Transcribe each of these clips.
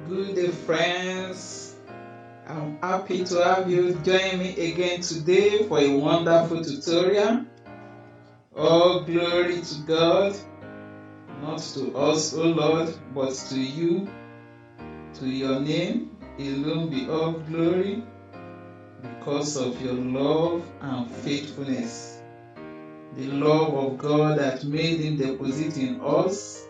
Good day, friends. I'm happy to have you join me again today for a wonderful tutorial. All glory to God, not to us, O Lord, but to you. To your name alone be all glory because of your love and faithfulness. The love of God that made him deposit in us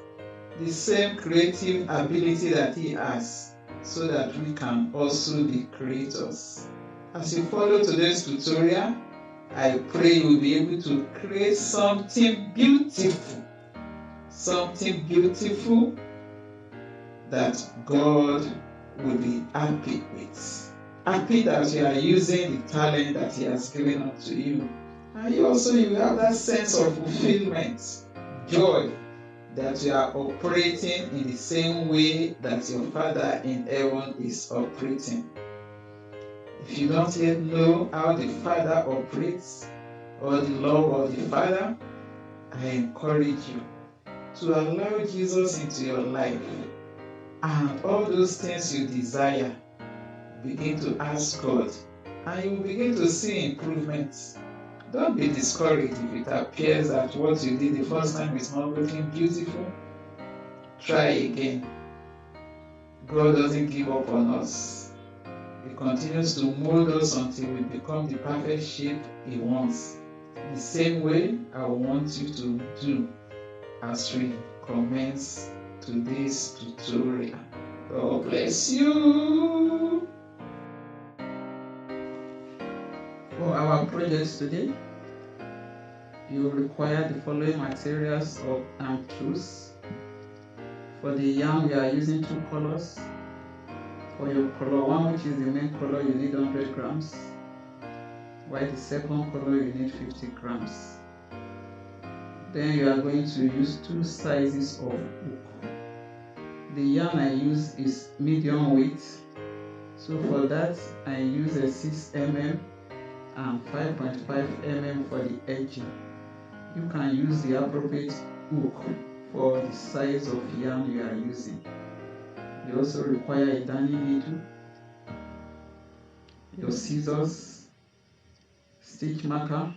the same creative ability that he has, so that we can also be creators. As you follow today's tutorial, I pray you will be able to create something beautiful that God will be happy with. Happy that you are using the talent that he has given unto you. And you have that sense of fulfillment, joy, that you are operating in the same way that your Father in heaven is operating. If you don't yet know how the Father operates or the love of the Father, I encourage you to allow Jesus into your life, and all those things you desire, begin to ask God, and you will begin to see improvements. Don't be discouraged if it appears that what you did the first time is not looking beautiful. Try again. God doesn't give up on us. He continues to mold us until we become the perfect shape He wants. The same way I want you to do as we commence today's tutorial. God bless you. For our project today, you will require the following materials and tools. For the yarn, we are using 2 colors. For your color 1, which is the main color, you need 100 grams. While the second color, you need 50 grams. Then you are going to use 2 sizes of hook. The yarn I use is medium weight. So for that, I use a 6 mm and 5.5 mm for the edging. You can use the appropriate hook for the size of yarn you are using. You also require a darning needle, your scissors, stitch marker,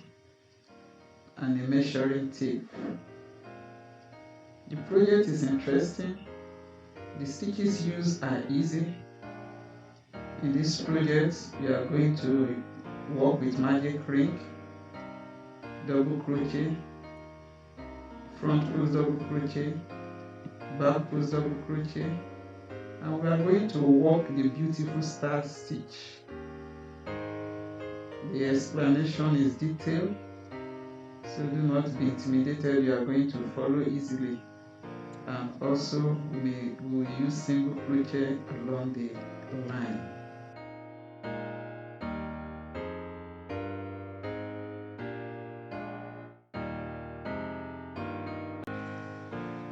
and a measuring tape. The project is interesting. The stitches used are easy. In this project, you are going to work with magic ring, double crochet, front close double crochet, back close double crochet, and we are going to work the beautiful star stitch. The explanation is detailed, so do not be intimidated. You are going to follow easily, and also we will use single crochet along the line.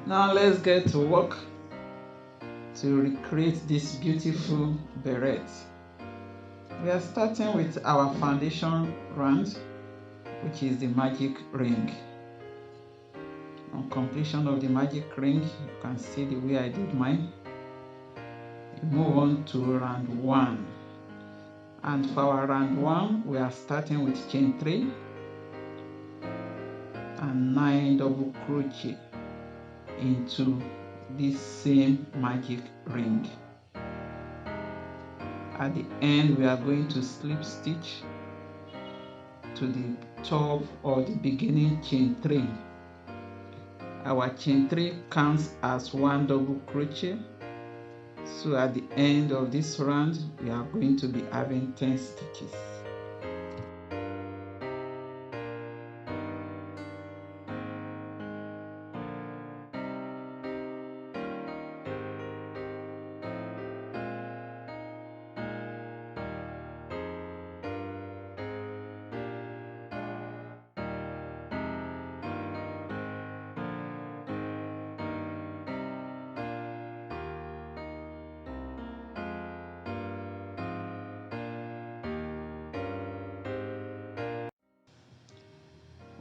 Now let's get to work to recreate this beautiful beret. We are starting with our foundation round, which is the magic ring. On completion of the magic ring, you can see the way I did mine. You move on to round 1. And for our round 1, we are starting with chain 3 and 9 double crochet into this same magic ring. At the end, we are going to slip stitch to the top of the beginning chain 3. Our chain 3 counts as 1 double crochet. So at the end of this round, we are going to be having 10 stitches.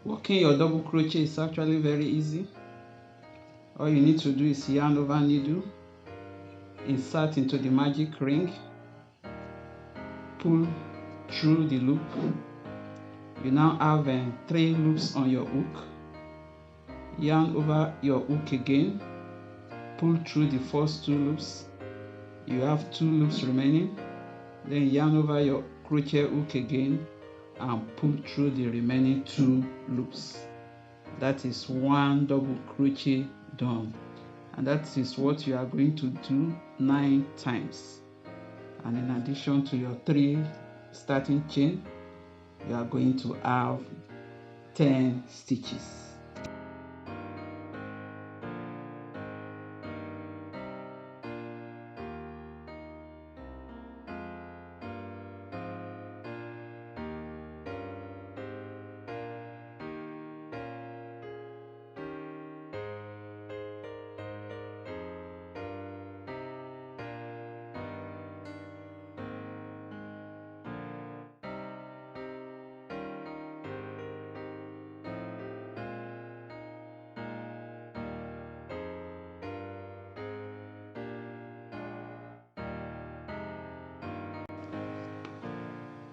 Working your double crochet is actually very easy. All you need to do is yarn over needle, insert into the magic ring, pull through the loop. You now have 3 loops on your hook. Yarn over your hook again, pull through the first 2 loops. You have 2 loops remaining. Then yarn over your crochet hook again and pull through the remaining 2 loops. That is 1 double crochet done, and that is what you are going to do 9 times. And in addition to your 3 starting chain, you are going to have 10 stitches.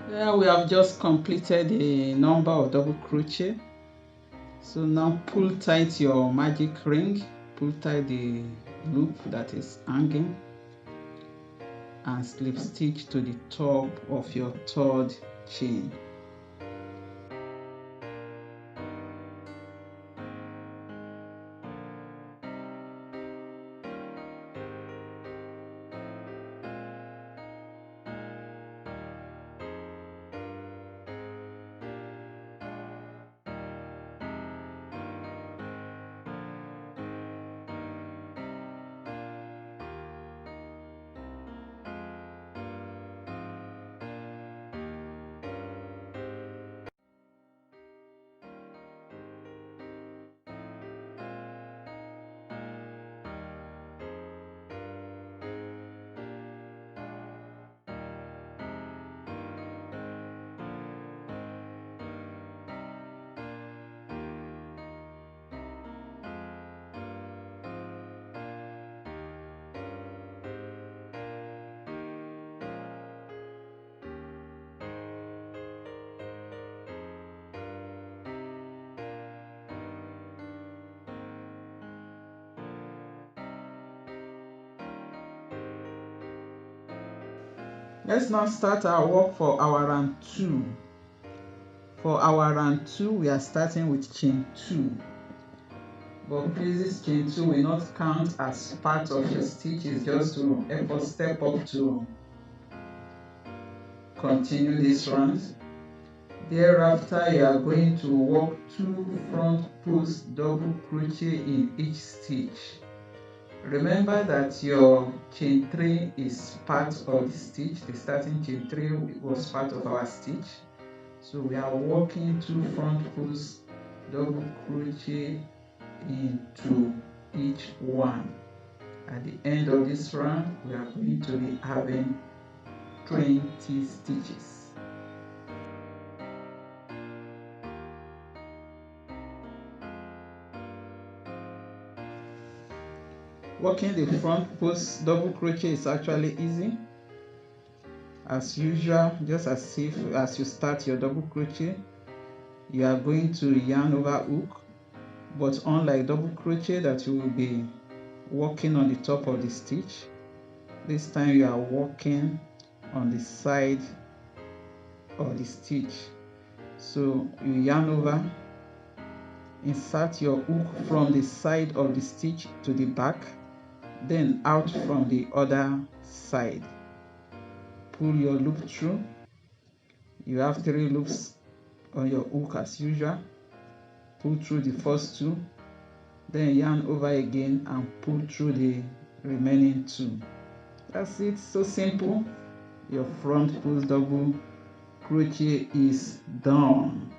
Here we have just completed a number of double crochet. So now pull tight your magic ring, pull tight the loop that is hanging, and slip stitch to the top of your 3rd chain. Let's now start our work for our round 2. For our round 2, we are starting with chain 2. But please, this chain 2 will not count as part of your stitch. It's just to help us step up to continue this round. Thereafter, you are going to work 2 front post double crochet in each stitch. Remember that your chain 3 is part of the stitch. The starting chain 3 was part of our stitch. So we are working 2 front post double crochet into each one. At the end of this round, we are going to be having 20 stitches. Working the front post double crochet is actually easy. As usual, just as you start your double crochet, you are going to yarn over hook, but unlike double crochet that you will be working on the top of the stitch, this time you are working on the side of the stitch. So you yarn over, insert your hook from the side of the stitch to the back, then out from the other side. Pull your loop through. You have 3 loops on your hook as usual. Pull through the first 2, then yarn over again and pull through the remaining 2. That's it, so simple. Your front post double crochet is done.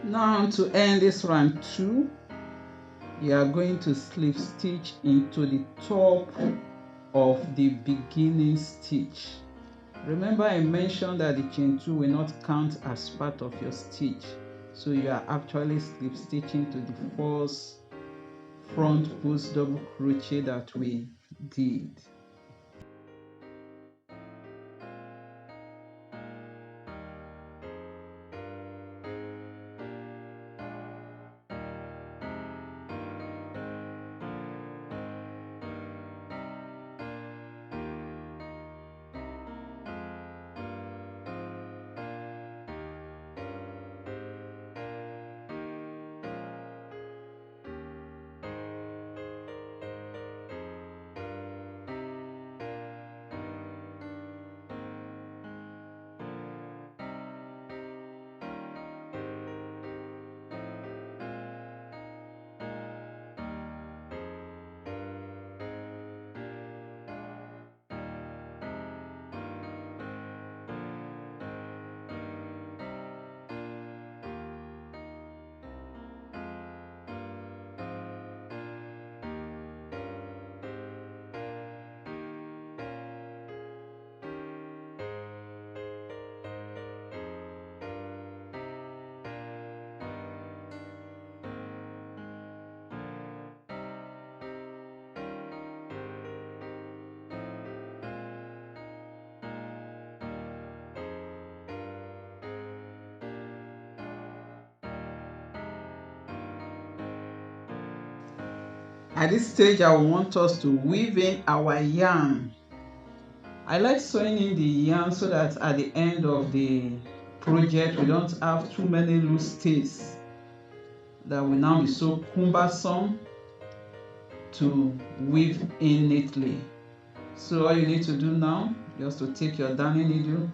Now to end this round 2, you are going to slip stitch into the top of the beginning stitch. Remember, I mentioned that the chain 2 will not count as part of your stitch, so you are actually slip stitching to the first front post double crochet that we did. At this stage, I want us to weave in our yarn. I like sewing in the yarn so that at the end of the project, we don't have too many loose stays that will now be so cumbersome to weave in neatly. So all you need to do now, just to take your darning needle,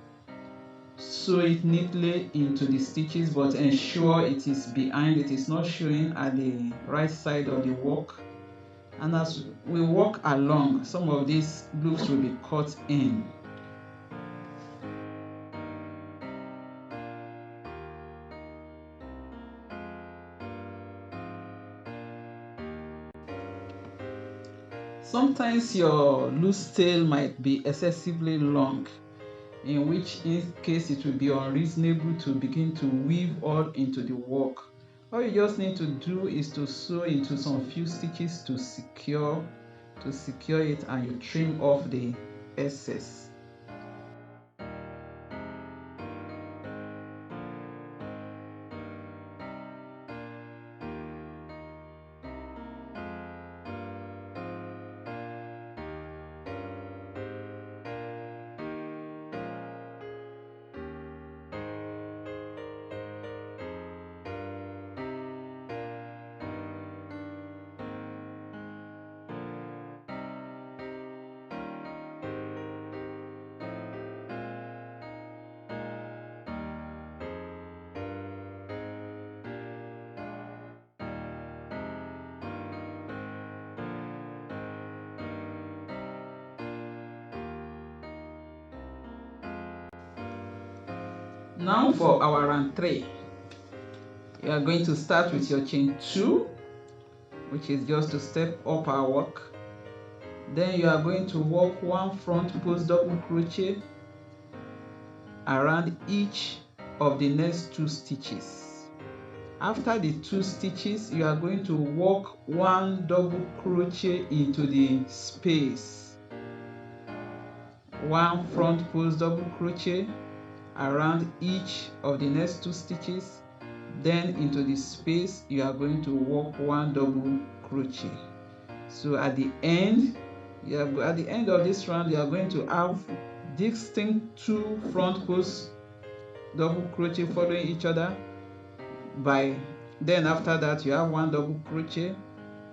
sew it neatly into the stitches, but ensure it is behind, it is not showing at the right side of the work. And as we walk along, some of these loops will be cut in. Sometimes your loose tail might be excessively long, in which case it will be unreasonable to begin to weave all into the work. All you just need to do is to sew into some few stitches to secure it, and you trim off the excess. Now for our round 3, you are going to start with your chain 2, which is just to step up our work. Then you are going to work 1 front post double crochet around each of the next 2 stitches. After the 2 stitches, you are going to work 1 double crochet into the space, 1 front post double crochet around each of the next 2 stitches. Then into the space, you are going to work 1 double crochet. So at the end of this round, you are going to have distinct 2 front post double crochet following each other. Then after that, you have 1 double crochet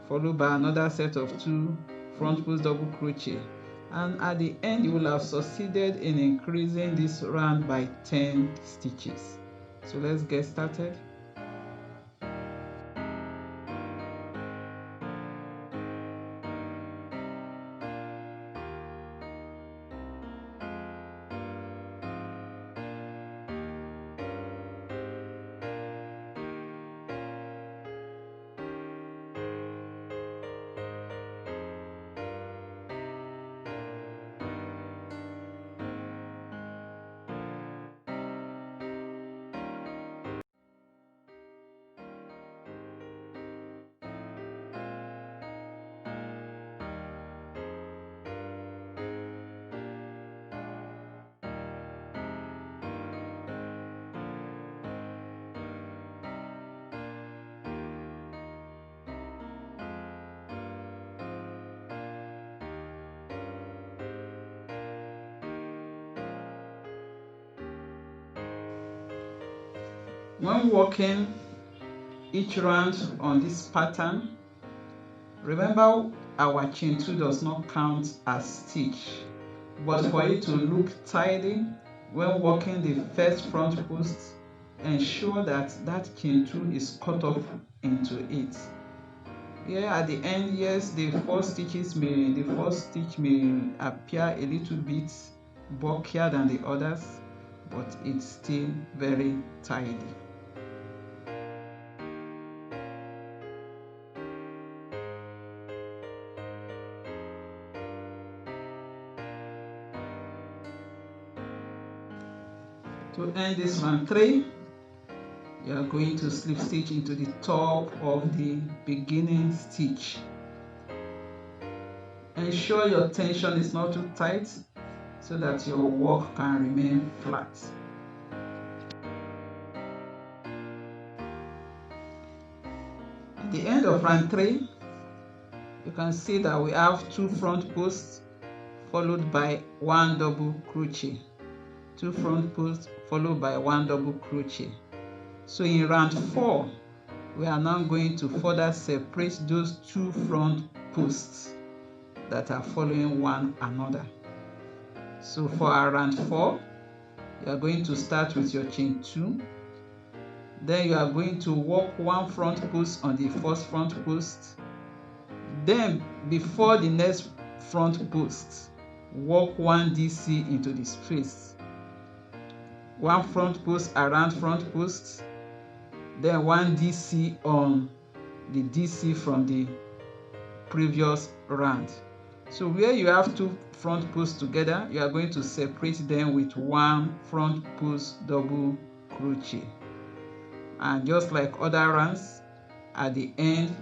followed by another set of 2 front post double crochet, and at the end you will have succeeded in increasing this round by 10 stitches. So let's get started. When working each round on this pattern, remember our chain 2 does not count as stitch, but for it to look tidy when working the first front post, ensure that that chain 2 is cut off into it. Here at the end, yes, the first stitch may appear a little bit bulkier than the others, but it's still very tidy. To end this round 3, you are going to slip stitch into the top of the beginning stitch. Ensure your tension is not too tight so that your work can remain flat. At the end of round 3, you can see that we have 2 front posts followed by 1 double crochet. 2 front posts followed by 1 double crochet. So in round 4, we are now going to further separate those 2 front posts that are following one another. So for our round 4, you are going to start with your chain 2. Then you are going to work 1 front post on the first front post. Then before the next front post, work 1 DC into the space. 1 front post around front post, then 1 DC on the DC from the previous round. So where you have 2 front posts together, you are going to separate them with 1 front post double crochet. And just like other rounds, at the end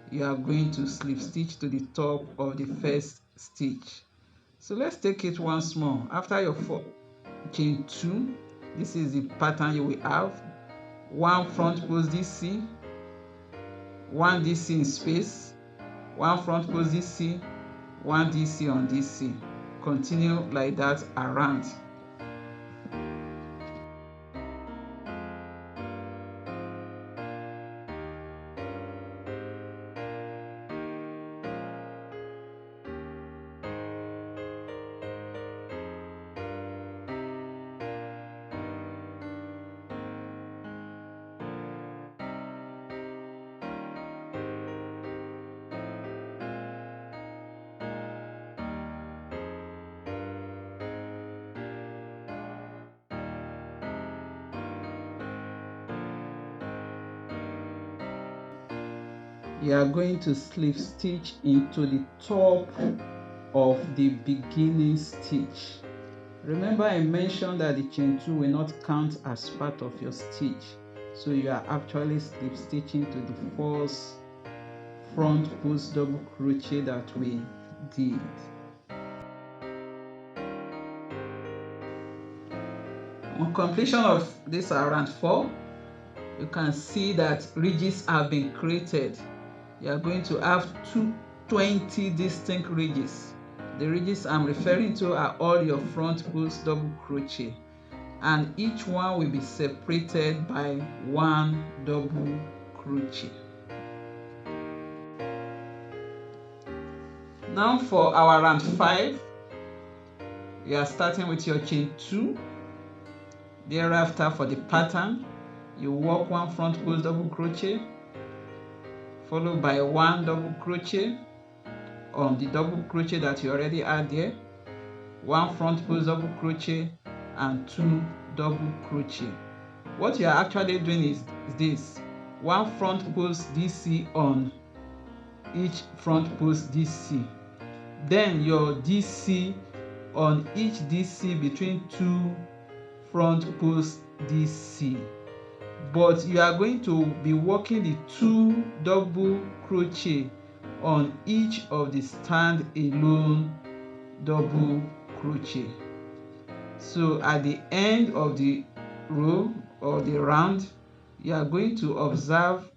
you are going to slip stitch to the top of the first stitch. So let's take it once more. After your chain 2, this is the pattern you will have. 1 front post DC, 1 DC in space, 1 front post DC, 1 DC on DC. Continue like that around. You are going to slip stitch into the top of the beginning stitch. Remember, I mentioned that the chain 2 will not count as part of your stitch, so you are actually slip stitching to the first front post double crochet that we did. On completion of this round 4, you can see that ridges have been created. You are going to have 20 distinct ridges. The ridges I'm referring to are all your front post double crochet, and each one will be separated by 1 double crochet. Now for our round 5, you are starting with your chain 2. Thereafter, for the pattern, you work 1 front post double crochet followed by 1 double crochet on the double crochet that you already had there, 1 front post double crochet and 2 double crochet. What you are actually doing is this: 1 front post DC on each front post DC, then your DC on each DC between 2 front post DC. But you are going to be working the 2 double crochet on each of the stand alone double crochet. So at the end of the row or the round, you are going to observe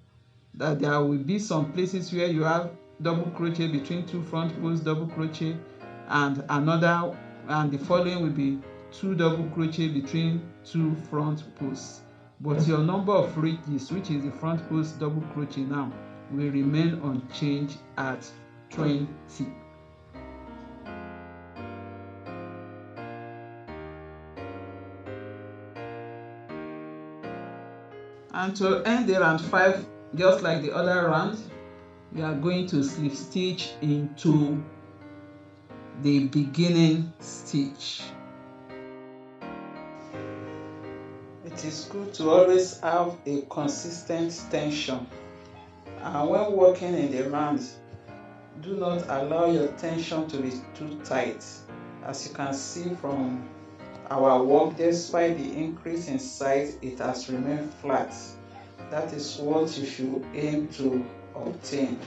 that there will be some places where you have double crochet between 2 front post double crochet, and the following will be 2 double crochet between 2 front posts. but your number of ridges, which is the front post double crochet now, will remain unchanged at 20. And to end the round 5, just like the other round, you are going to slip stitch into the beginning stitch. It is good to always have a consistent tension, and when working in the round, do not allow your tension to be too tight. As you can see from our work, despite the increase in size, it has remained flat. That is what you should aim to obtain.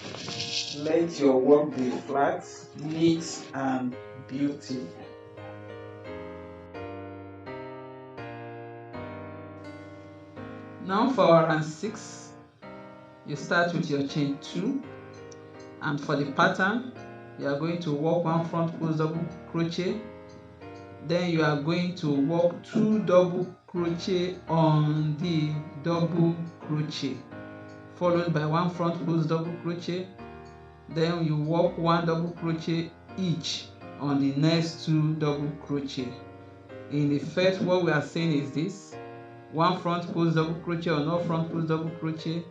Let your work be flat, neat, and beautiful. Now for round 6, you start with your chain 2, and for the pattern, you are going to work 1 front post double crochet, then you are going to work 2 double crochet on the double crochet, followed by 1 front post double crochet, then you work 1 double crochet each on the next 2 double crochet. In effect, what we are saying is this: 1 front post double crochet or no front post double crochet,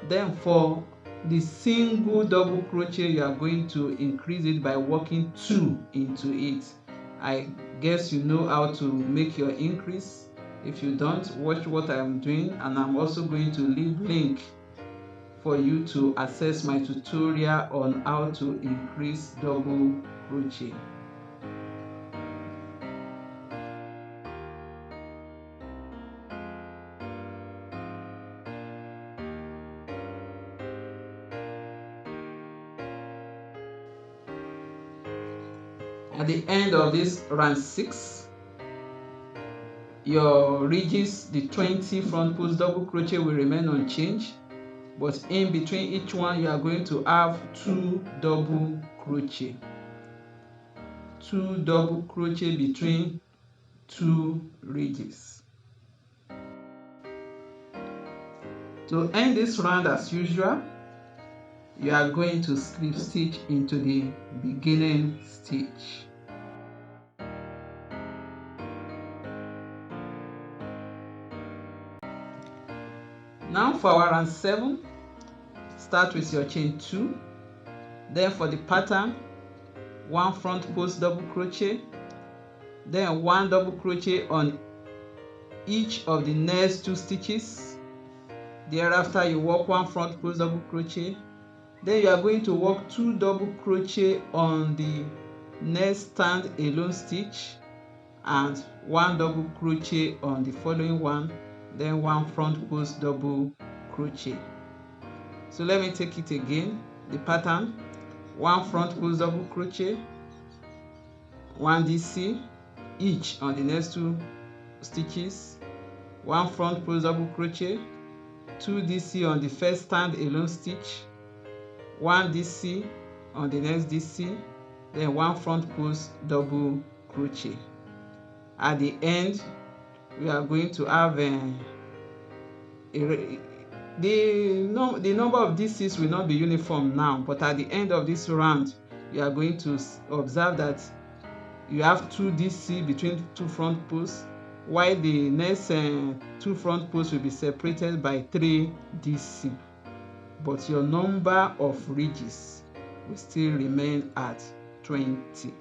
then for the single double crochet you are going to increase it by working 2 into it. I guess you know how to make your increase. If you don't, watch what I am doing, and I'm also going to leave link for you to access my tutorial on how to increase double crochet. At the end of this round 6, your ridges, the 20 front post double crochet, will remain unchanged, but in between each one you are going to have 2 double crochet. 2 double crochet between 2 ridges. To end this round, as usual, you are going to slip stitch into the beginning stitch. Now for our round 7, start with your chain 2, then for the pattern, 1 front post double crochet, then 1 double crochet on each of the next 2 stitches. Thereafter you work 1 front post double crochet, then you are going to work 2 double crochet on the next stand alone stitch and 1 double crochet on the following one, then 1 front post double crochet. So let me take it again. The pattern: 1 front post double crochet, 1 DC each on the next 2 stitches, 1 front post double crochet, 2 DC on the first stand alone stitch, 1 DC on the next DC, then 1 front post double crochet. At the end, we are going to have the number of DCs will not be uniform now, but at the end of this round, you are going to observe that you have 2 DC between 2 front posts, while the next 2 front posts will be separated by 3 DC, but your number of ridges will still remain at 20.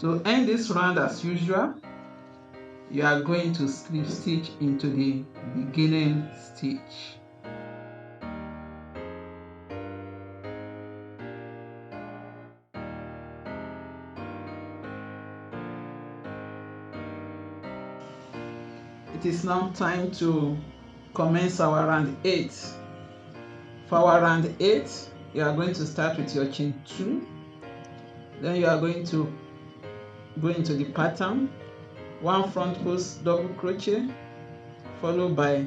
To end this round as usual, you are going to slip stitch into the beginning stitch. It is now time to commence our round 8. For our round 8, you are going to start with your chain 2. Then you are going to go into the pattern, 1 front post double crochet, followed by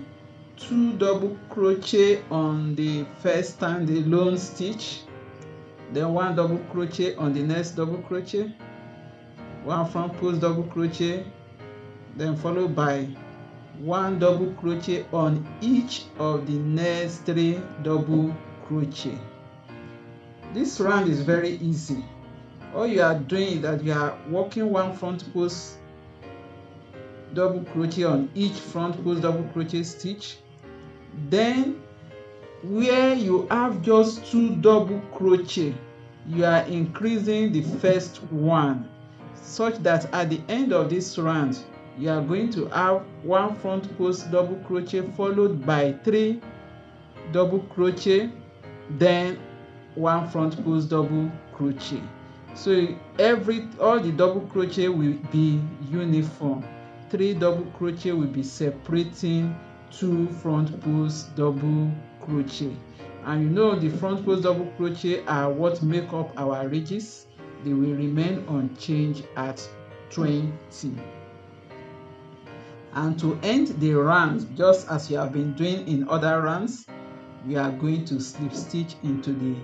2 double crochet on the first standalone stitch, then 1 double crochet on the next double crochet, 1 front post double crochet, then followed by 1 double crochet on each of the next 3 double crochet. This round is very easy. All you are doing is that you are working 1 front post double crochet on each front post double crochet stitch. Then where you have just 2 double crochet, you are increasing the first one, such that at the end of this round you are going to have 1 front post double crochet followed by 3 double crochet, then 1 front post double crochet. So all the double crochet will be uniform. 3 double crochet will be separating 2 front post double crochet, and you know the front post double crochet are what make up our ridges. They will remain unchanged at 20. And to end the round, just as you have been doing in other rounds, we are going to slip stitch into the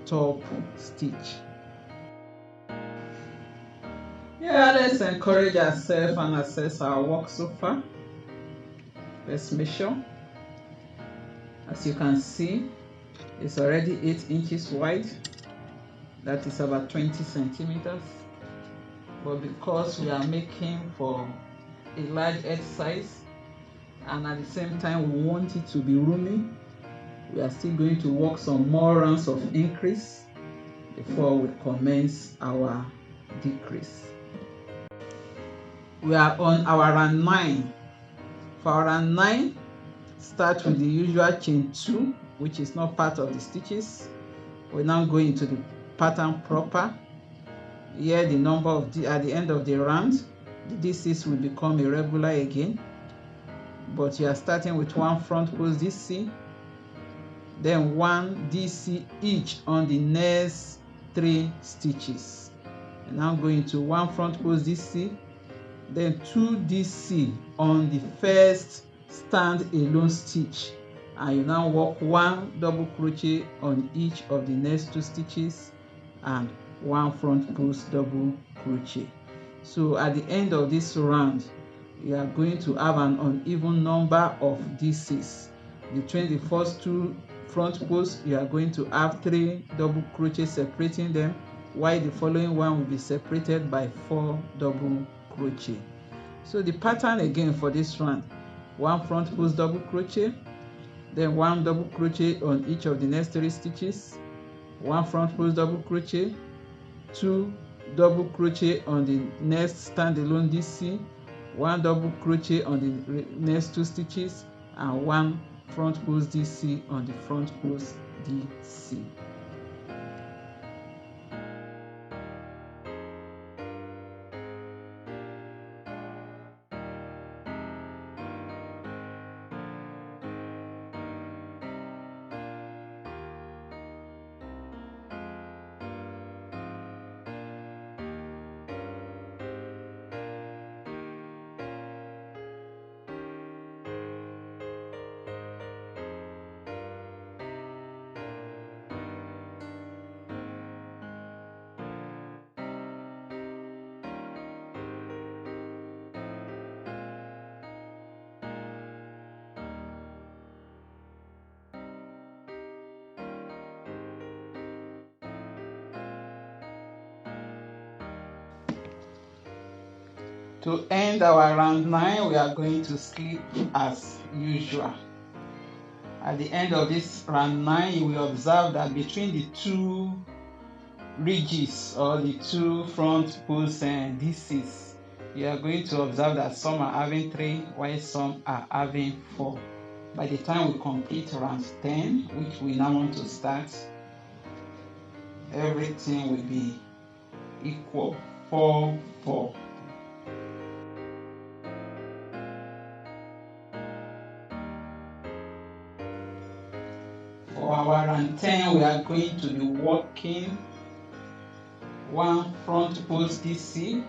top stitch. Yeah, let's encourage ourselves and assess our work so far. Let's measure. As you can see, it's already 8 inches wide. That is about 20 centimeters. But because we are making for a large edge size, and at the same time we want it to be roomy, we are still going to work some more rounds of increase before we commence our decrease. We are on our round 9. For our round 9, start with the usual chain 2, which is not part of the stitches. We now go into the pattern proper. Here the number of at the end of the round, the D6 will become irregular again, but you are starting with 1 front post DC, then 1 DC each on the next 3 stitches. And now going to 1 front post DC, then 2 DC on the first stand-alone stitch, and you now work 1 double crochet on each of the next 2 stitches and 1 front post double crochet. So at the end of this round, you are going to have an uneven number of DCs. Between the first 2 front posts, you are going to have 3 double crochet separating them, while the following one will be separated by 4 double crochet. So the pattern again for this round: 1 front post double crochet, then 1 double crochet on each of the next 3 stitches, 1 front post double crochet, 2 double crochet on the next standalone DC, 1 double crochet on the next 2 stitches, and 1 front post DC on the front post DC. To end our round 9, we are going to slip as usual. At the end of this round 9, you will observe that between the 2 ridges or the 2 front post DCs, you are going to observe that some are having 3 while some are having 4. By the time we complete round 10, which we now want to start, everything will be equal, 4 4. For our round 10, we are going to be working 1 front post DC.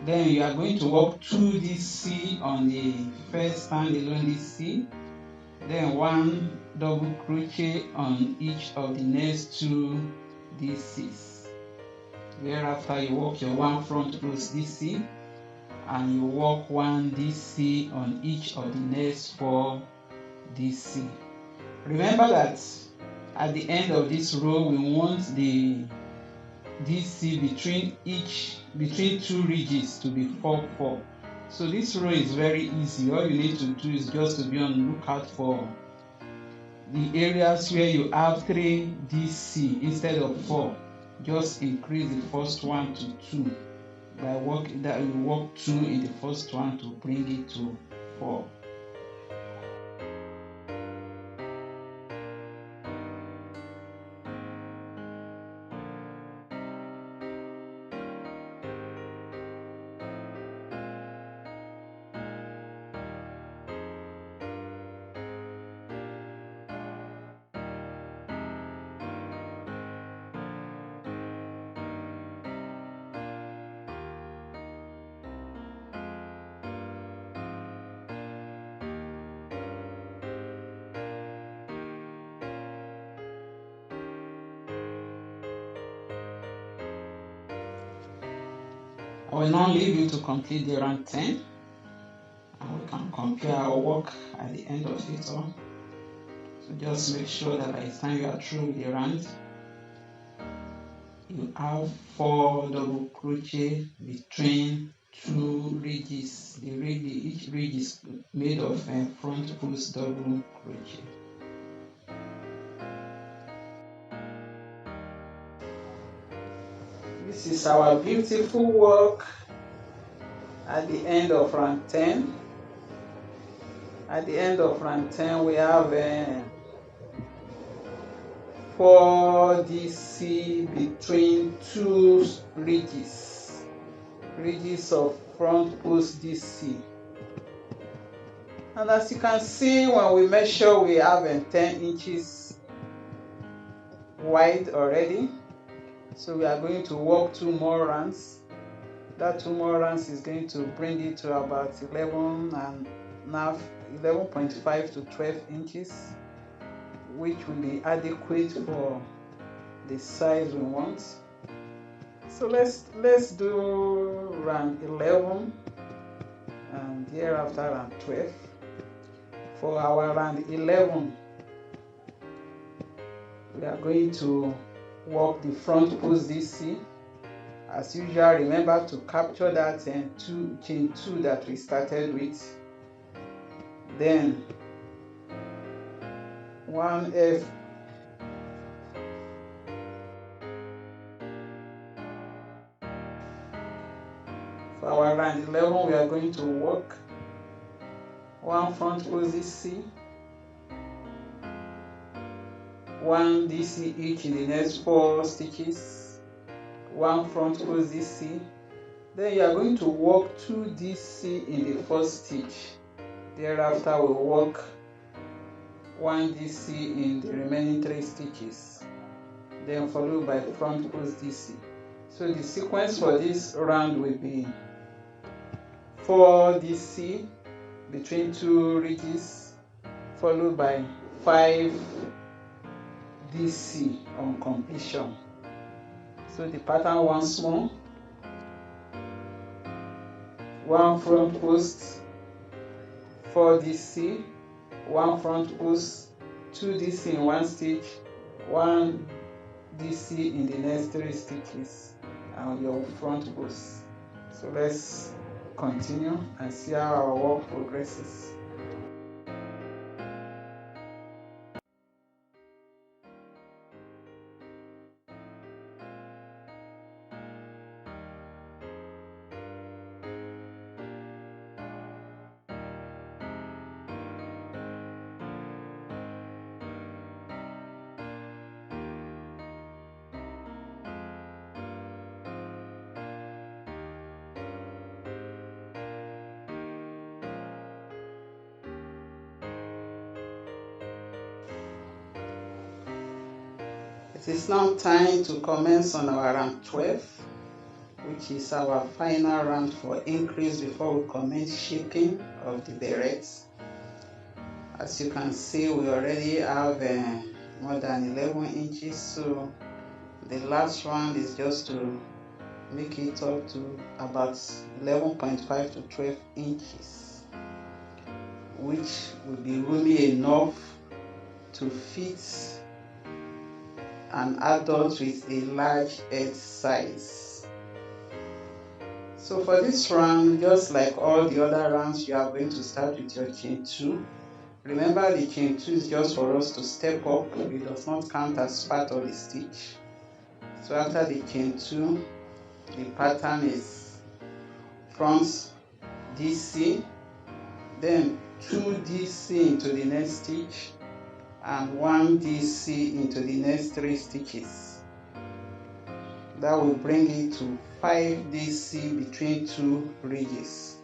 Then you are going to work 2 DC on the first standalone DC. Then 1 double crochet on each of the next 2 DCs. Thereafter, you work your 1 front post DC and you work 1 DC on each of the next 4 DC. Remember that at the end of this row, we want the DC between 2 ridges to be 4 4. So this row is very easy. All you need to do is just to be on the lookout for the areas where you have 3 DC instead of 4. Just increase the first one to 2 by working that you work 2 in the first one to bring it to 4. I will now leave you to complete the round 10, and we can compare our work at the end of it all. So just make sure that by the time you are through with the round, you have 4 double crochet between 2 ridges. Each ridge is made of front post double crochet. This is our beautiful work at the end of round 10. At the end of round 10, we have 4 DC between 2 ridges of front post DC. And as you can see, when we measure, we have 10 inches wide already. So we are going to work 2 more rounds. That 2 more rounds is going to bring it to about 11.5 to 12 inches, which will be adequate for the size we want. So let's do round 11 and thereafter round 12. For our round 11, we are going to work the front post DC. As usual, remember to capture that chain 2 that we started with. Then 1F for our round 11, we are going to work 1 front post DC, 1 DC each in the next 4 stitches, 1 front post DC. Then you are going to work 2 DC in the first stitch. Thereafter, we'll work 1 DC in the remaining 3 stitches, then followed by front post DC. So the sequence for this round will be 4 DC between 2 ridges, followed by 5 DC on completion. So the pattern once more: 1 front post, 4 DC, 1 front post, 2 DC in 1 stitch, 1 DC in the next 3 stitches, and your front post. So let's continue and see how our work progresses. It is now time to commence on our round 12, which is our final round for increase before we commence shaping of the beret. As you can see, we already have more than 11 inches, so the last round is just to make it up to about 11.5 to 12 inches, which will be roomy enough to fit an adult with a large head size. So for this round, just like all the other rounds, you are going to start with your chain 2. Remember, the chain 2 is just for us to step up. It does not count as part of the stitch. So after the chain 2, the pattern is front DC, then 2 DC into the next stitch, and 1 DC into the next 3 stitches. That will bring it to 5 DC between 2 ridges.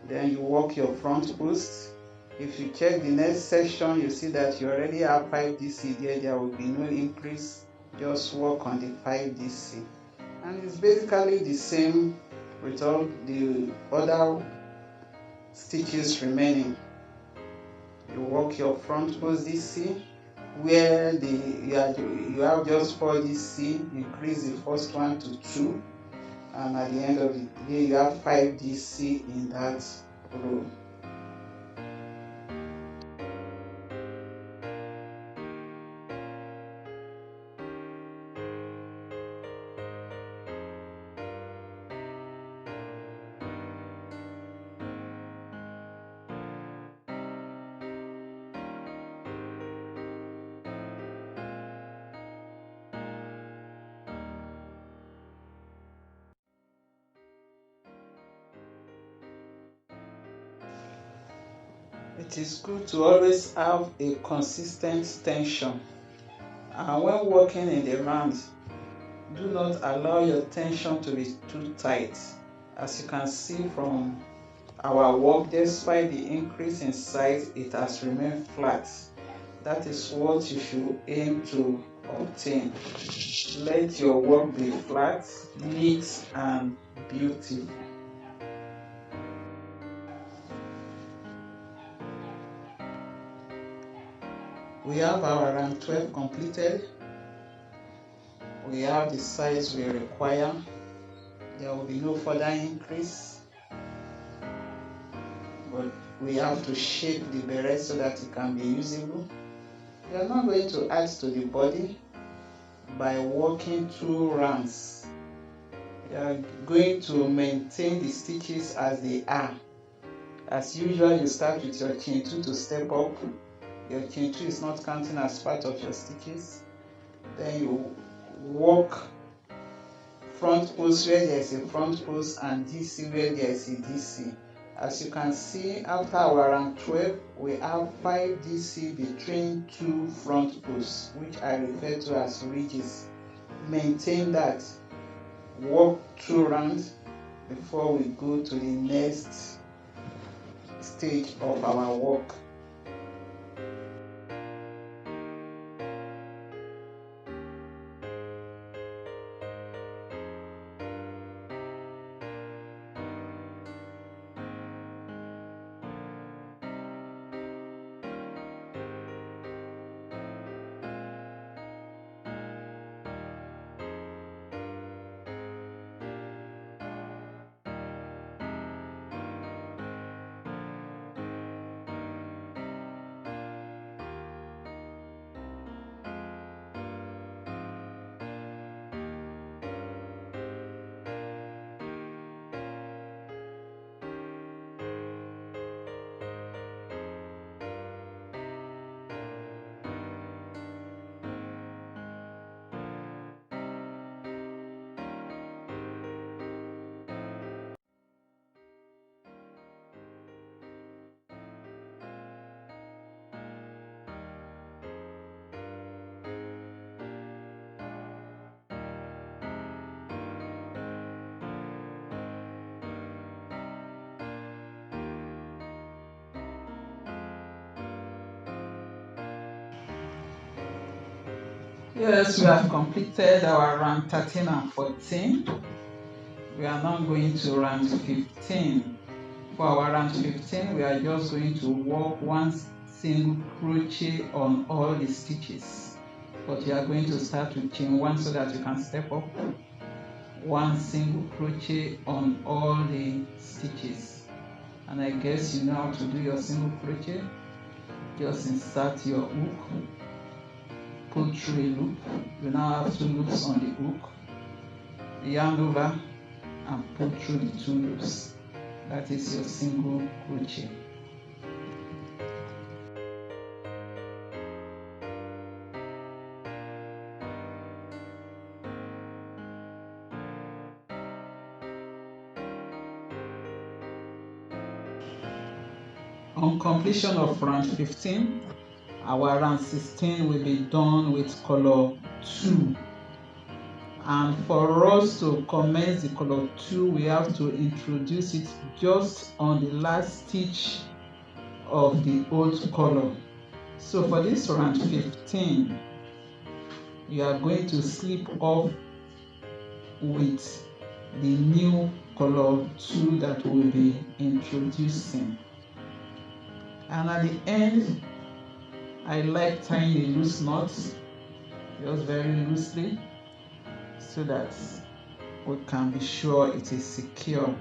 Then you work your front post. If you check the next section, you see that you already have 5 DC there. There will be no increase. Just work on the 5 DC. And it's basically the same with all the other stitches remaining. You work your front post DC, where you have just 4 DC, increase the first one to 2, and at the end of the day you have 5 DC in that row. It is good to always have a consistent tension, and when working in the round, do not allow your tension to be too tight. As you can see from our work, despite the increase in size, it has remained flat. That is what you should aim to obtain. Let your work be flat, neat, and beautiful. We have our round 12 completed. We have the size we require. There will be no further increase, but we have to shape the beret so that it can be usable. We are not going to add to the body by working 2 rounds. We are going to maintain the stitches as they are. As usual, you start with your chain 2 to step up. Your chain 2 is not counting as part of your stitches. Then you work front post where there is a front post and DC where there is a DC. As you can see, after our round 12, we have 5 DC between 2 front posts, which I refer to as ridges. Maintain that. Work 2 rounds before we go to the next stage of our work. Yes, we have completed our round 13 and 14. We are now going to round 15. For our round 15, we are just going to work one single crochet on all the stitches. But you are going to start with chain 1 so that you can step up. One single crochet on all the stitches. And I guess you know how to do your single crochet. Just insert your hook, pull through a loop. You now have 2 loops on the hook. Yarn over and pull through the 2 loops. That is your single crochet. On completion of round 15, our round 16 will be done with color 2. And for us to commence the color 2, we have to introduce it just on the last stitch of the old color. So for this round 15, you are going to slip off with the new color 2 that we'll be introducing. And at the end, I like tying a loose knot, just very loosely, so that we can be sure it is secure.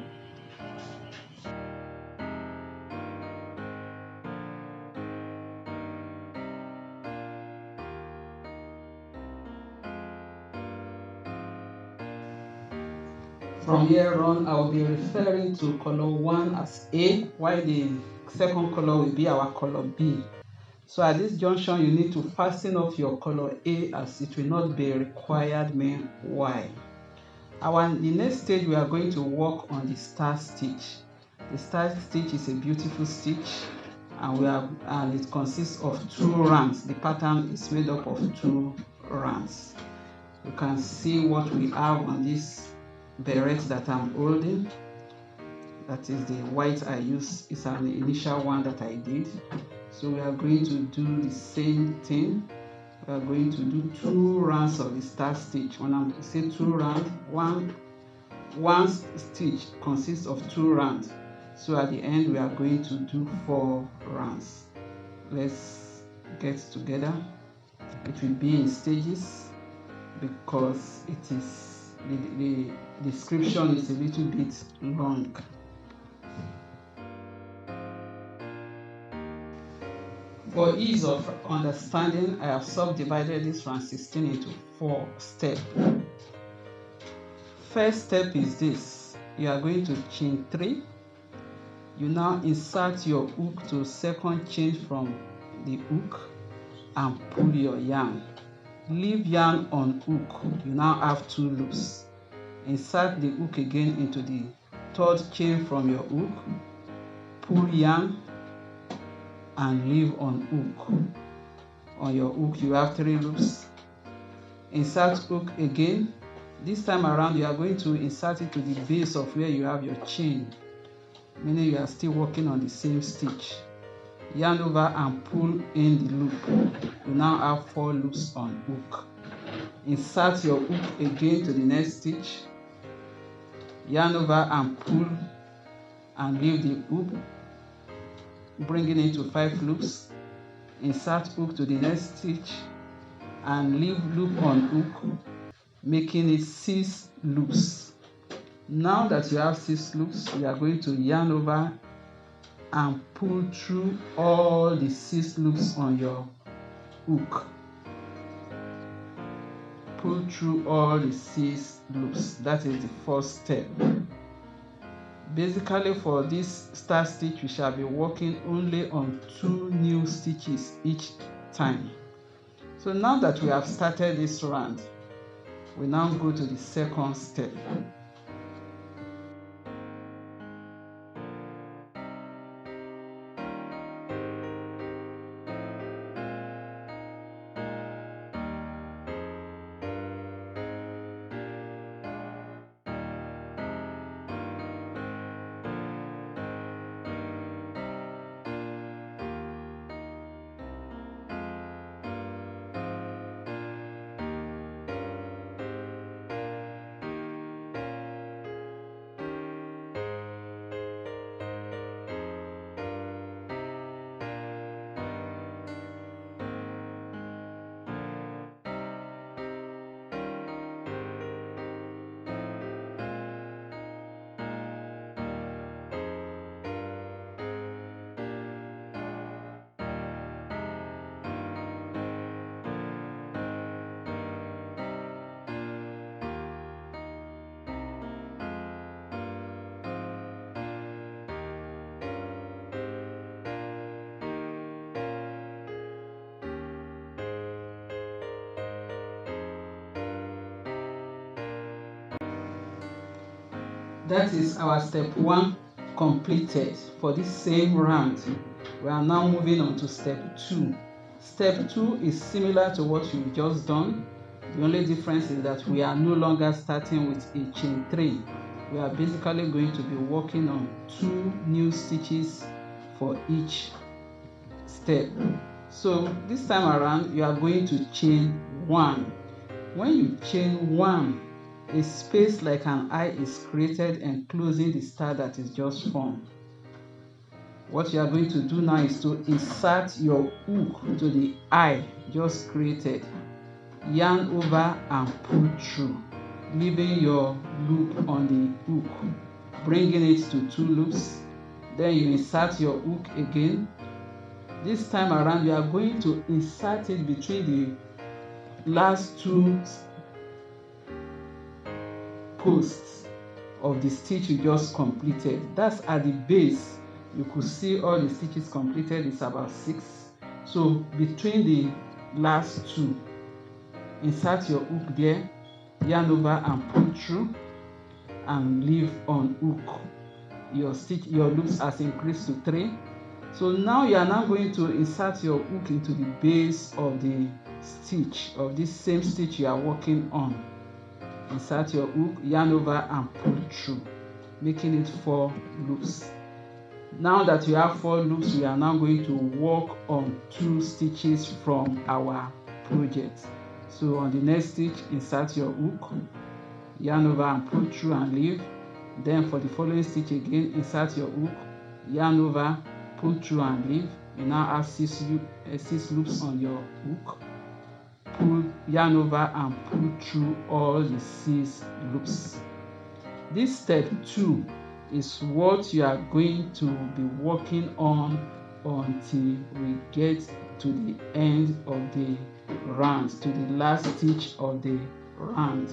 From here on, I will be referring to color 1 as A, while the second color will be our color B. So at this junction, you need to fasten off your color A, as it will not be required main Y. The next stage, we are going to work on the star stitch. The star stitch is a beautiful stitch, and it consists of 2 rands. The pattern is made up of 2 rands. You can see what we have on this beret that I'm holding. That is the white I use. It's an initial one that I did. So we are going to do the same thing. We are going to do 2 rounds of the star stitch. When I say 2 rounds, one stitch consists of 2 rounds. So at the end, we are going to do 4 rounds. Let's get together. It will be in stages because it is the description is a little bit long. For ease of understanding, I have subdivided this round 16 into 4 steps. First step is this. You are going to chain 3. You now insert your hook to second chain from the hook and pull your yarn. Leave yarn on hook. You now have 2 loops. Insert the hook again into the third chain from your hook. Pull yarn and leave on hook. On your hook, you have 3 loops. Insert hook again. This time around, you are going to insert it to the base of where you have your chain, meaning you are still working on the same stitch. Yarn over and pull in the loop. You now have 4 loops on hook. Insert your hook again to the next stitch. Yarn over and pull and leave the hook, bringing it to 5 loops. Insert hook to the next stitch and leave loop on hook, making it 6 loops. Now that you have 6 loops, we are going to yarn over and pull through all the 6 loops on your hook. Pull through all the 6 loops. That is the first step. Basically, for this star stitch, we shall be working only on 2 new stitches each time. So now that we have started this round, we now go to the second step. That is our step 1 completed for this same round. We are now moving on to step 2. Step 2 is similar to what you've just done. The only difference is that we are no longer starting with a chain 3. We are basically going to be working on 2 new stitches for each step. So this time around you are going to chain 1. When you chain 1, a space like an eye is created enclosing the star that is just formed. What you are going to do now is to insert your hook to the eye just created. Yarn over and pull through, leaving your loop on the hook, bringing it to 2 loops. Then you insert your hook again. This time around you are going to insert it between the last 2 posts of the stitch you just completed. That's at the base. You could see all the stitches completed is about 6. So between the last 2, insert your hook there, yarn over and pull through, and leave on hook. Your loops has increased to 3. So now you are now going to insert your hook into the base of the stitch of this same stitch you are working on. Insert your hook, yarn over and pull through, making it 4 loops. Now that you have 4 loops, we are now going to work on 2 stitches from our project. So on the next stitch, insert your hook, yarn over and pull through and leave. Then for the following stitch again, insert your hook, yarn over, pull through and leave. You now have 6 loops on your hook. Pull, yarn over and pull through all the 6 loops. This step 2 is what you are going to be working on until we get to the end of the round, to the last stitch of the round.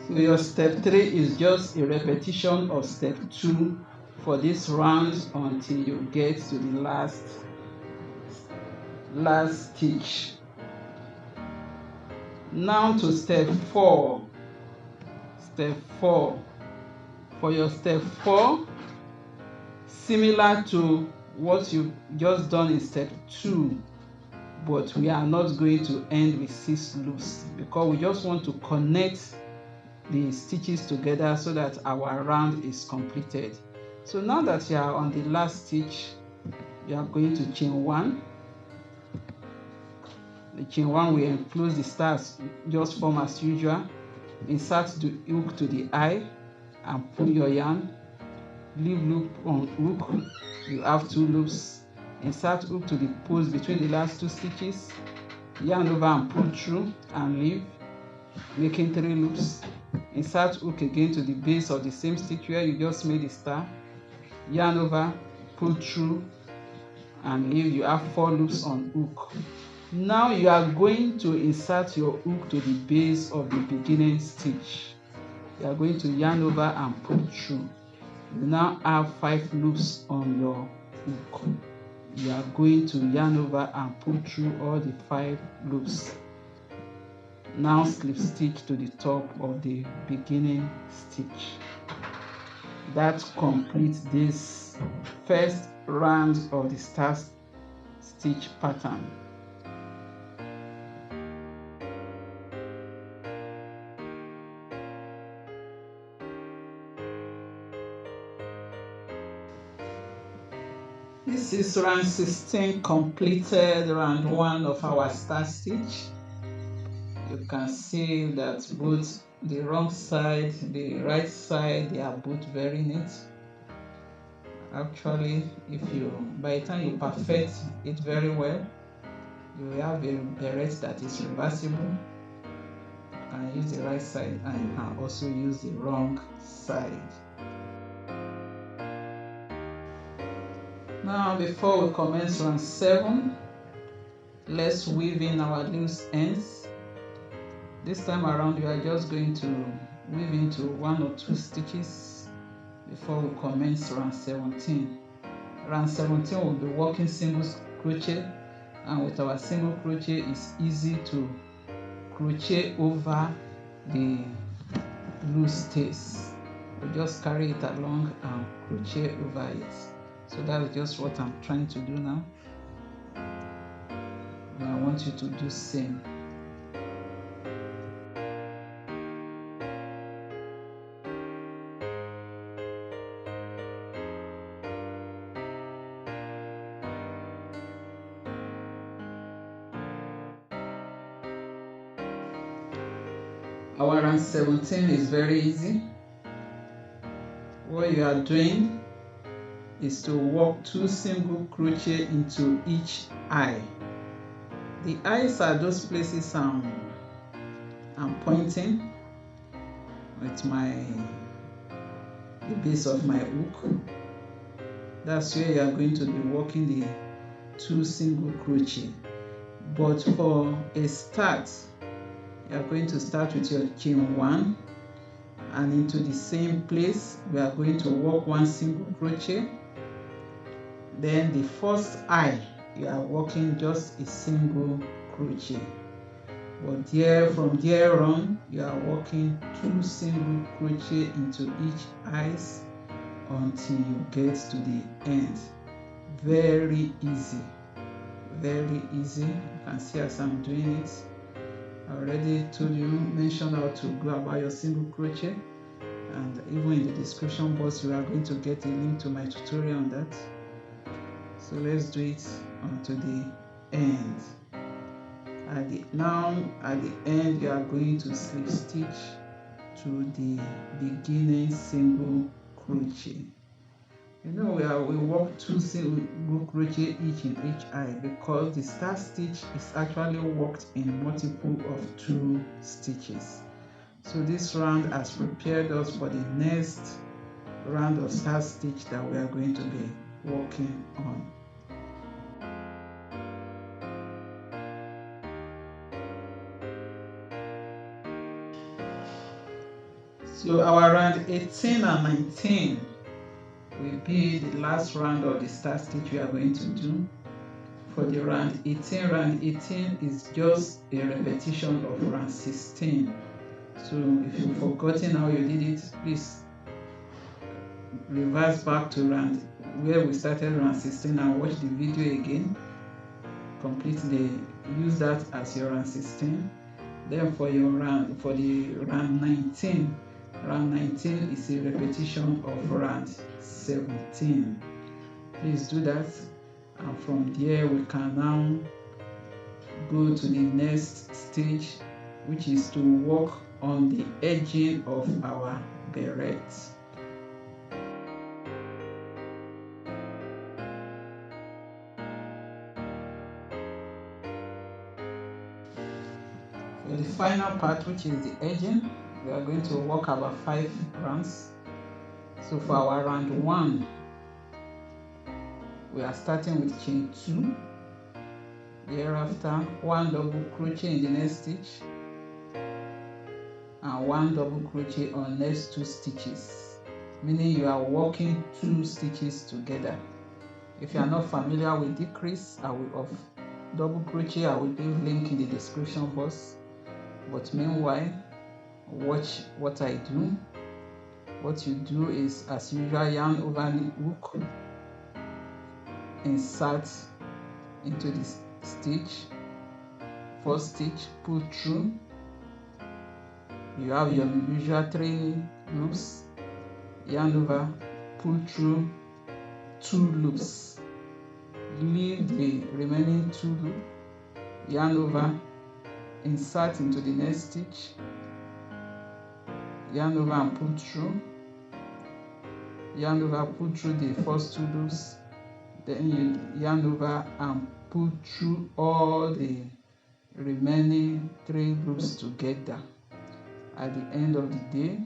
So your step 3 is just a repetition of step 2 for this round until you get to the last stitch. Now to step 4. Step 4. For your step 4, similar to what you've just done in step 2, but we are not going to end with 6 loops because we just want to connect the stitches together so that our round is completed. So now that you are on the last stitch, you are going to chain 1. The chain 1 will enclose the stars, just form as usual. Insert the hook to the eye and pull your yarn. Leave loop on hook, you have 2 loops. Insert hook to the post between the last 2 stitches. Yarn over and pull through and leave, making 3 loops. Insert hook again to the base of the same stitch where you just made the star. Yarn over, pull through and leave. You have 4 loops on hook. Now you are going to insert your hook to the base of the beginning stitch. You are going to yarn over and pull through. You now have 5 loops on your hook. You are going to yarn over and pull through all the 5 loops. Now slip stitch to the top of the beginning stitch. That completes this first round of the star stitch pattern. This is round 16 completed, round 1 of our star stitch. You can see that both the wrong side, the right side, they are both very neat. Actually, by the time you perfect it very well, you will have a beret that is reversible. You can use the right side and you can also use the wrong side. Now, before we commence round 7, let's weave in our loose ends. This time around, you are just going to weave into 1 or 2 stitches before we commence round 17. Round 17 will be working single crochet, and with our single crochet, it's easy to crochet over the loose stays. We just carry it along and crochet over it. So that's just what I'm trying to do now. And I want you to do same. Our round 17 is very easy. What you are doing is to work 2 single crochet into each eye. The eyes are those places I'm pointing with the base of my hook. That's where you are going to be working the 2 single crochet. But for a start, you are going to start with your chain 1, and into the same place we are going to work 1 single crochet. Then the first eye, you are working just a single crochet. But from there on, you are working 2 single crochet into each eyes until you get to the end. Very easy, very easy. You can see as I'm doing it. I already mentioned how to go about your single crochet, and even in the description box you are going to get a link to my tutorial on that. So let's do it until the end. At the end, you are going to slip stitch to the beginning single crochet. You know, we work 2 single crochet each in each eye because the star stitch is actually worked in multiple of 2 stitches. So this round has prepared us for the next round of star stitch that we are going to be working on. So our round 18 and 19 will be the last round of the start stitch we are going to do. For the round 18 is just a repetition of round 16. So if you've forgotten how you did it, please reverse back to round where we started round 16 and watch the video again. Use that as your round 16. Then for the round 19, round 19 is a repetition of round 17. Please do that, and from there we can now go to the next stage, which is to work on the edging of our beret. For the final part, which is the edging, we are going to work about 5 rounds. So for our round 1, we are starting with chain 2. Thereafter, 1 double crochet in the next stitch and 1 double crochet on next 2 stitches, meaning you are working 2 stitches together. If you are not familiar with decrease of double crochet, I will leave link in the description box. But meanwhile, watch what I do. What you do is, as usual, yarn over the hook, insert into this stitch, first stitch, pull through. You have your usual 3 loops, yarn over, pull through 2 loops, leave the remaining 2 loops, yarn over, insert into the next stitch, yarn over and pull through, yarn over, pull through the first 2 loops, then you yarn over and pull through all the remaining 3 loops together. At the end of the day,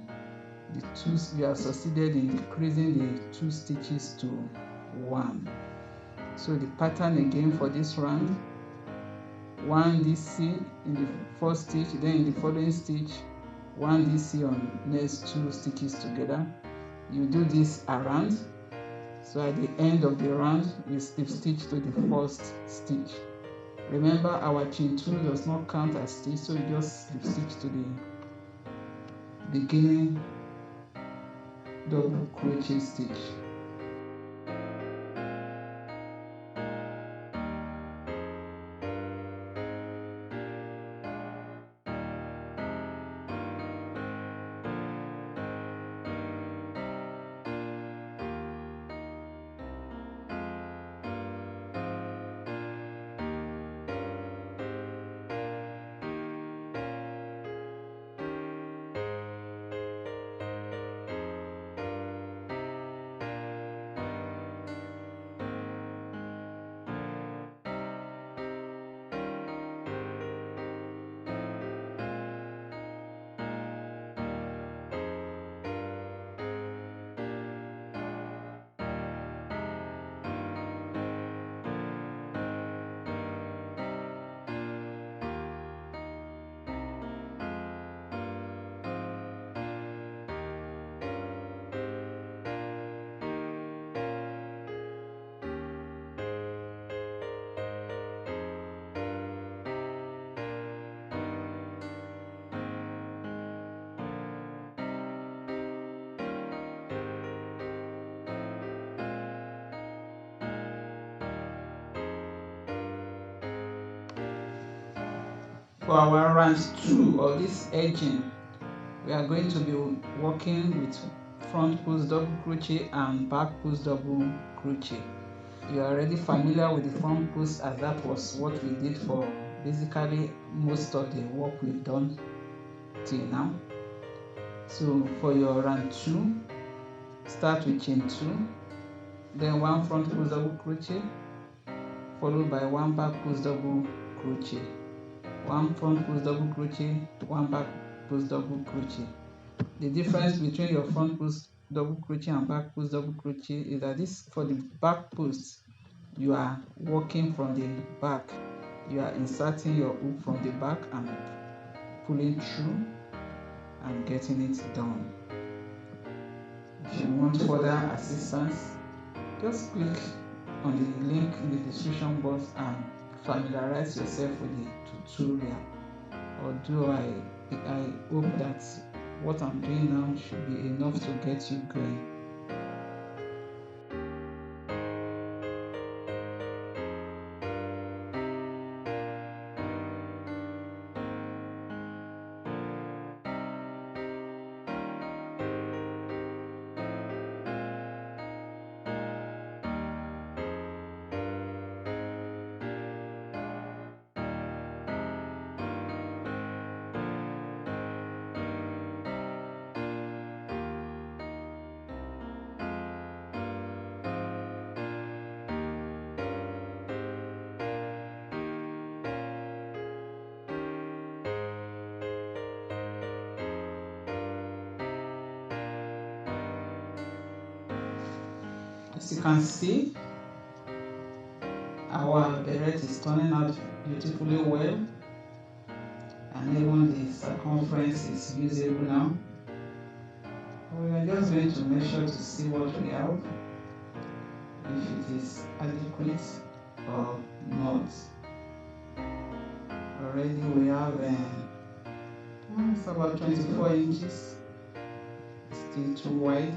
we have succeeded in decreasing the 2 stitches to 1. So the pattern again for this round: 1 DC in the first stitch, then in the following stitch 1 DC on next 2 stitches together. You do this around, so at the end of the round you slip stitch to the first stitch. Remember, our chain 2 does not count as stitch, so you just slip stitch to the beginning double crochet stitch. For our round 2 of this edging, we are going to be working with front post double crochet and back post double crochet. You are already familiar with the front post, as that was what we did for basically most of the work we've done till now. So for your round 2, start with chain 2, then 1 front post double crochet, followed by 1 back post double crochet, 1 front post double crochet, 1 back post double crochet. The difference between your front post double crochet and back post double crochet is that this, for the back post, you are working from the back. You are inserting your hook from the back and pulling through and getting it done. If you want further assistance, just click on the link in the description box and familiarize yourself with the tutorial. Although I hope that what I'm doing now should be enough to get you going. As you can see, our beret is turning out beautifully well, and even the circumference is usable now. We are just going to measure to see what we have, if it is adequate or not. Already we have it's about 24 inches, still too wide,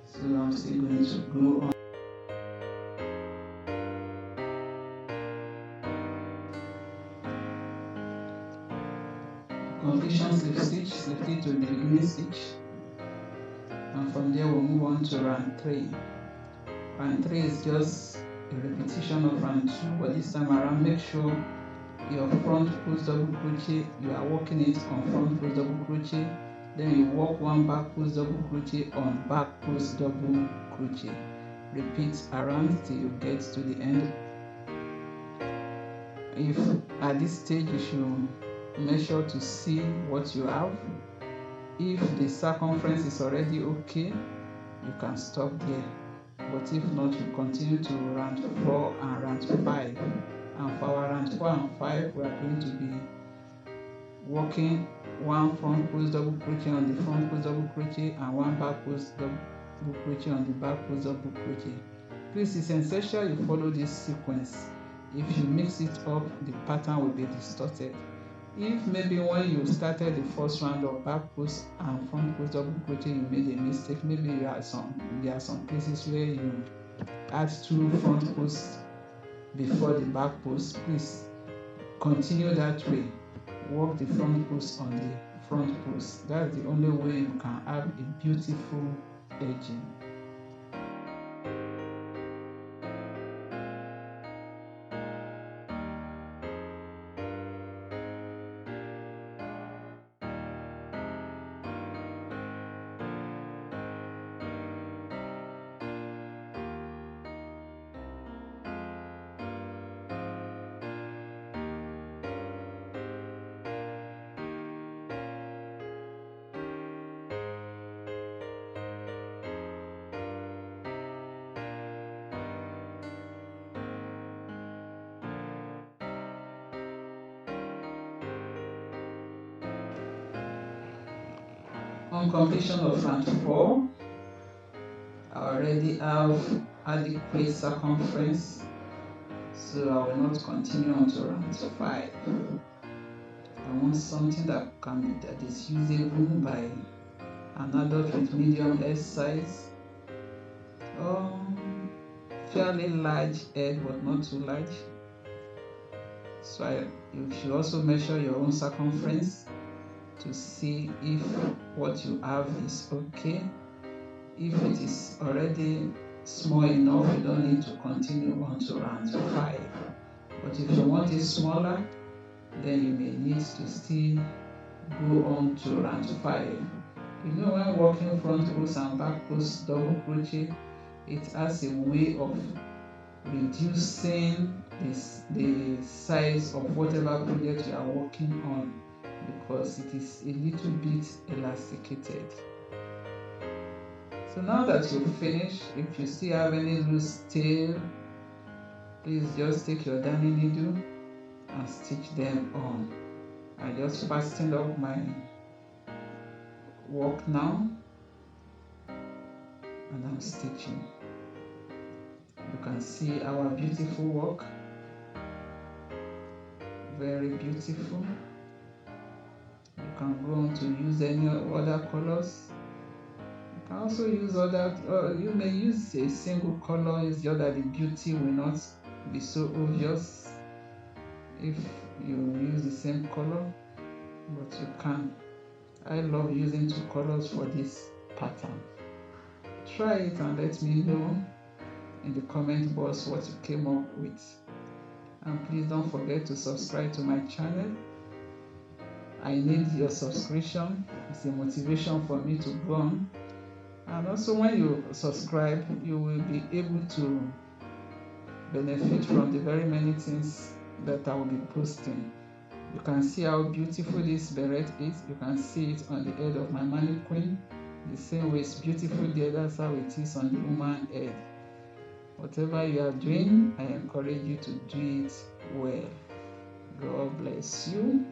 so I'm still going to glue on. Completion slip stitch to the beginning stitch, and from there we'll move on to round 3. Round 3 is just a repetition of round 2, but this time around make sure your front post double crochet, you are working it on front post double crochet, then you work one back post double crochet on back post double crochet. Repeat around till you get to the end. If at this stage you should measure to see what you have. If the circumference is already okay, you can stop there, but if not, you continue to round 4 and round 5. And for our round 4 and 5, we are going to be working one front post double crochet on the front post double crochet and one back post double crochet on the back post double crochet. Please, it's essential you follow this sequence. If you mix it up, the pattern will be distorted. If maybe when you started the first round of back post and front post double crochet you made a mistake, maybe there are some places where you add 2 front posts before the back post, please continue that way. Work the front post on the front post. That's the only way you can have a beautiful edging. On completion of round 4, I already have adequate circumference, so I will not continue on to round 5. I want something that is usable by an adult with medium S size, fairly large head but not too large. So you should also measure your own circumference to see if what you have is okay. If it is already small enough, you don't need to continue on to round 5. But if you want it smaller, then you may need to still go on to round 5. You know, when working front post and back post double crochet, it has a way of reducing the size of whatever project you are working on, because it is a little bit elasticated. So now that you've finished, if you still have any loose tail, please just take your darning needle and stitch them on. I just fastened up my work now. and I'm stitching. You can see our beautiful work, very beautiful. You can go on to use any other colors. You can also use other, you may use a single color, it's just that the beauty will not be so obvious if you use the same color, but you can. I love using 2 colors for this pattern. Try it and let me know in the comment box what you came up with. And please don't forget to subscribe to my channel. I need your subscription. It's a motivation for me to go on. And also when you subscribe, you will be able to benefit from the very many things that I will be posting. You can see how beautiful this beret is. You can see it on the head of my mannequin. The same way it's beautiful there, that's how it is on the woman's head. Whatever you are doing, I encourage you to do it well. God bless you.